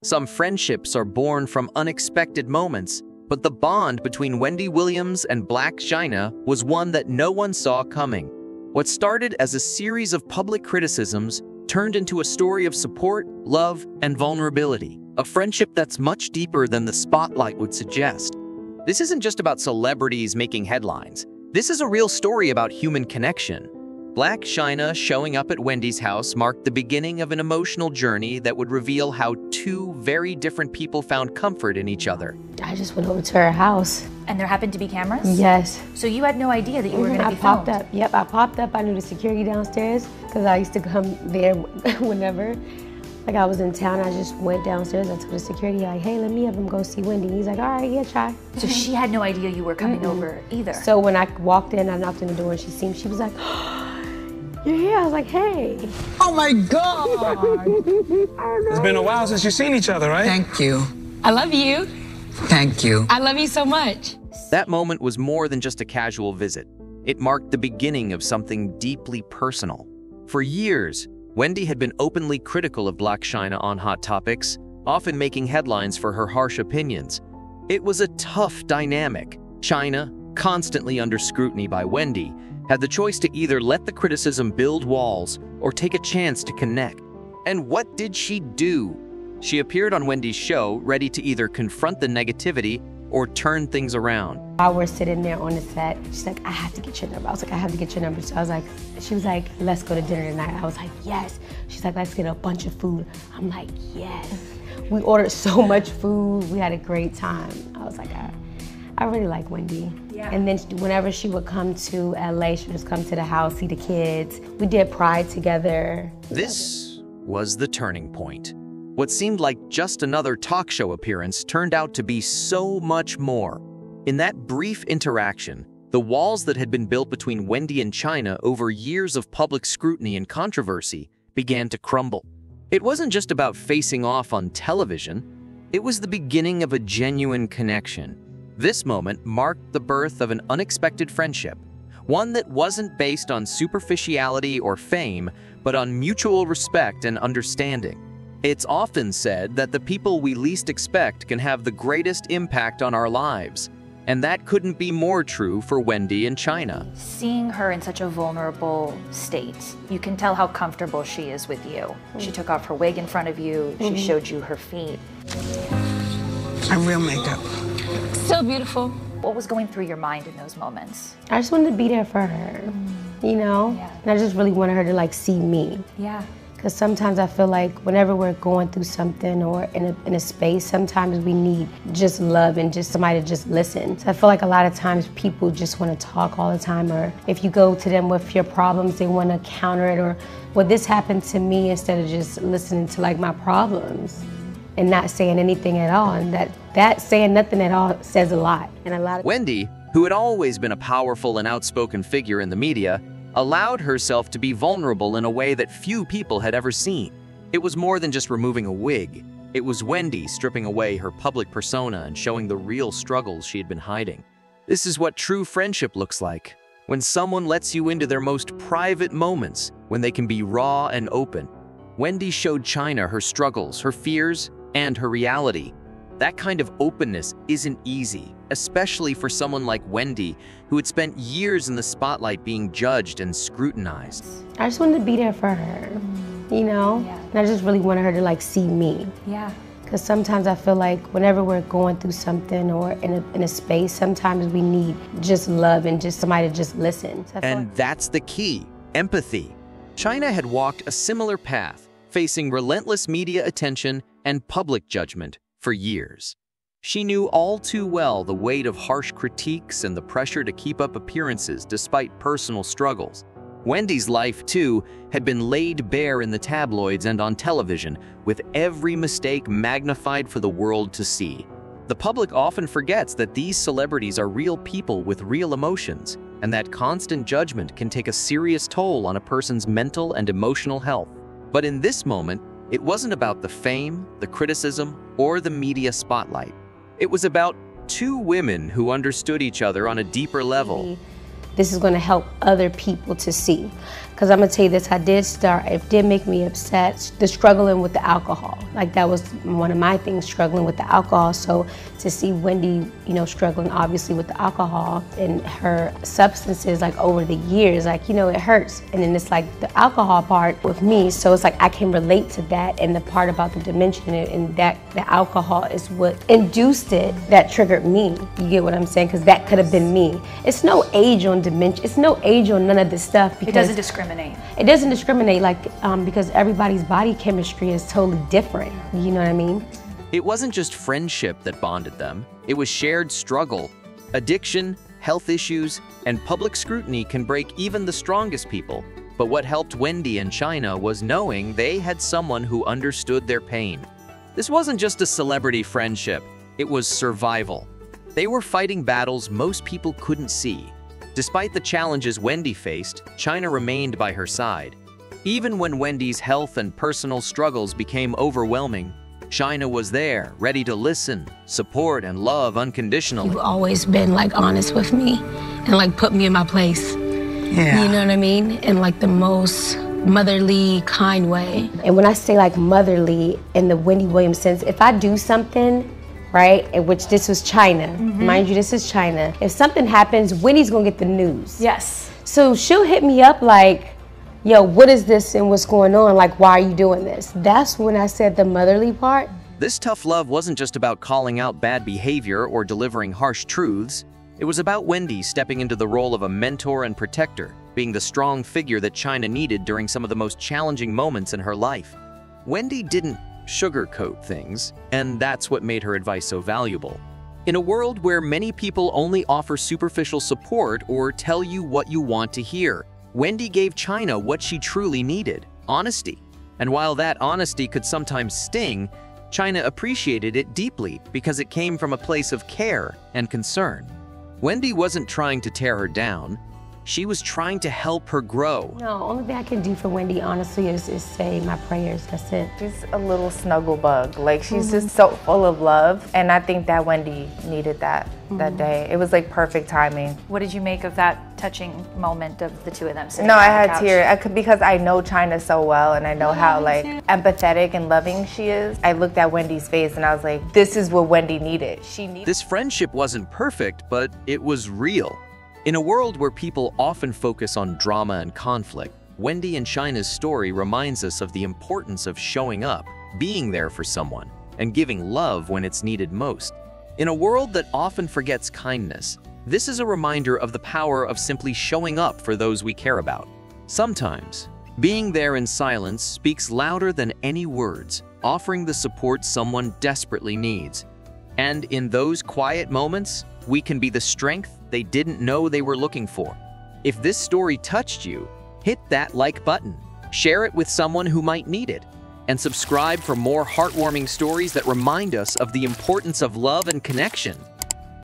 Some friendships are born from unexpected moments, but the bond between Wendy Williams and Blac Chyna was one that no one saw coming. What started as a series of public criticisms turned into a story of support, love, and vulnerability, a friendship that's much deeper than the spotlight would suggest. This isn't just about celebrities making headlines. This is a real story about human connection. Blac Chyna showing up at Wendy's house marked the beginning of an emotional journey that would reveal how two very different people found comfort in each other. I just went over to her house. And there happened to be cameras? Yes. So you had no idea that you were going to be I popped filmed? up. Yep, I popped up. I knew the security downstairs because I used to come there whenever. Like I was in town, I just went downstairs. I told the security, like, hey, let me have him go see Wendy. He's like, all right, yeah, try. So she had no idea you were coming over either? So when I walked in, I knocked on the door and she seen me, she was like, you're here? I was like, hey. Oh my God! It's been a while since you've seen each other, right? Thank you. I love you. Thank you. I love you so much. That moment was more than just a casual visit. It marked the beginning of something deeply personal. For years, Wendy had been openly critical of Blac Chyna on hot topics, often making headlines for her harsh opinions. It was a tough dynamic. Chyna, constantly under scrutiny by Wendy, had the choice to either let the criticism build walls or take a chance to connect. And what did she do? She appeared on Wendy's show, ready to either confront the negativity or turn things around. While we're sitting there on the set, she's like, I have to get your number. I was like, I have to get your number. So I was like, she was like, let's go to dinner tonight. I was like, yes. She's like, let's get a bunch of food. I'm like, yes. We ordered so much food. We had a great time. I was like, I really like Wendy. Yeah. And then whenever she would come to LA, she would just come to the house, see the kids. We did Pride together. This was the turning point. What seemed like just another talk show appearance turned out to be so much more. In that brief interaction, the walls that had been built between Wendy and Chyna over years of public scrutiny and controversy began to crumble. It wasn't just about facing off on television. It was the beginning of a genuine connection. This moment marked the birth of an unexpected friendship, one that wasn't based on superficiality or fame, but on mutual respect and understanding. It's often said that the people we least expect can have the greatest impact on our lives, and that couldn't be more true for Wendy and Chyna. Seeing her in such a vulnerable state, you can tell how comfortable she is with you. She took off her wig in front of you. She showed you her feet. Real makeup. So beautiful. What was going through your mind in those moments? I just wanted to be there for her, you know? Yeah. And I just really wanted her to like see me. Yeah. Because sometimes I feel like whenever we're going through something or in a space, sometimes we need just love and just somebody to just listen. So I feel like a lot of times people just want to talk all the time, or if you go to them with your problems, they want to counter it, or well, this happened to me, instead of just listening to like my problems and not saying anything at all. And that saying nothing at all says a lot. And a lot of Wendy, who had always been a powerful and outspoken figure in the media, allowed herself to be vulnerable in a way that few people had ever seen. It was more than just removing a wig. It was Wendy stripping away her public persona and showing the real struggles she had been hiding. This is what true friendship looks like, when someone lets you into their most private moments, when they can be raw and open. Wendy showed Chyna her struggles, her fears, and her reality. That kind of openness isn't easy, especially for someone like Wendy, who had spent years in the spotlight being judged and scrutinized. I just wanted to be there for her, you know? Yeah. And I just really wanted her to like see me. Yeah. Because sometimes I feel like whenever we're going through something or in a space, sometimes we need just love and just somebody to just listen. So And that's the key, empathy. Chyna had walked a similar path, facing relentless media attention and public judgment for years. She knew all too well the weight of harsh critiques and the pressure to keep up appearances despite personal struggles. Wendy's life, too, had been laid bare in the tabloids and on television, with every mistake magnified for the world to see. The public often forgets that these celebrities are real people with real emotions, and that constant judgment can take a serious toll on a person's mental and emotional health. But in this moment, it wasn't about the fame, the criticism, or the media spotlight. It was about two women who understood each other on a deeper level. this is going to help other people to see. Because I'm gonna tell you this, it did make me upset, the struggling with the alcohol. Like that was one of my things, struggling with the alcohol. So to see Wendy, you know, struggling obviously with the alcohol and her substances, like over the years, like, you know, it hurts. And then it's like the alcohol part with me. So it's like I can relate to that, and the part about the dementia and that the alcohol is what induced it, that triggered me. You get what I'm saying? Because that could have been me. It's no age on dementia. It's no age on none of this stuff. Because it doesn't discriminate. It doesn't discriminate, like, because everybody's body chemistry is totally different. You know what I mean? It wasn't just friendship that bonded them. It was shared struggle. Addiction, health issues, and public scrutiny can break even the strongest people. But what helped Wendy and Chyna was knowing they had someone who understood their pain. This wasn't just a celebrity friendship. It was survival. They were fighting battles most people couldn't see. Despite the challenges Wendy faced, Chyna remained by her side. Even when Wendy's health and personal struggles became overwhelming, Chyna was there, ready to listen, support, and love unconditionally. You've always been like honest with me and like put me in my place. Yeah. You know what I mean? In like the most motherly, kind way. And when I say like motherly in the Wendy Williams sense, if I do something, right, in which this was Chyna, mind you, this is Chyna. If something happens, Wendy's gonna get the news. Yes. So she'll hit me up like, yo, what is this and what's going on? Like, why are you doing this? That's when I said the motherly part. This tough love wasn't just about calling out bad behavior or delivering harsh truths. It was about Wendy stepping into the role of a mentor and protector, being the strong figure that Chyna needed during some of the most challenging moments in her life. Wendy didn't sugarcoat things, and that's what made her advice so valuable. In a world where many people only offer superficial support or tell you what you want to hear, Wendy gave Chyna what she truly needed: honesty. And while that honesty could sometimes sting, Chyna appreciated it deeply because it came from a place of care and concern. Wendy wasn't trying to tear her down. She was trying to help her grow. No, only thing I can do for Wendy, honestly, is say my prayers. That's it. She's a little snuggle bug. Like, she's just so full of love. And I think that Wendy needed that that day. It was like perfect timing. What did you make of that touching moment of the two of them sitting No, on I the had couch? tears because I know Chyna so well, and I know how like empathetic and loving she is. I looked at Wendy's face and I was like, this is what Wendy needed. She needed. This friendship wasn't perfect, but it was real. In a world where people often focus on drama and conflict, Wendy and Chyna's story reminds us of the importance of showing up, being there for someone, and giving love when it's needed most. In a world that often forgets kindness, this is a reminder of the power of simply showing up for those we care about. Sometimes, being there in silence speaks louder than any words, offering the support someone desperately needs. And in those quiet moments, we can be the strength they didn't know they were looking for. If this story touched you, hit that like button, share it with someone who might need it, and subscribe for more heartwarming stories that remind us of the importance of love and connection.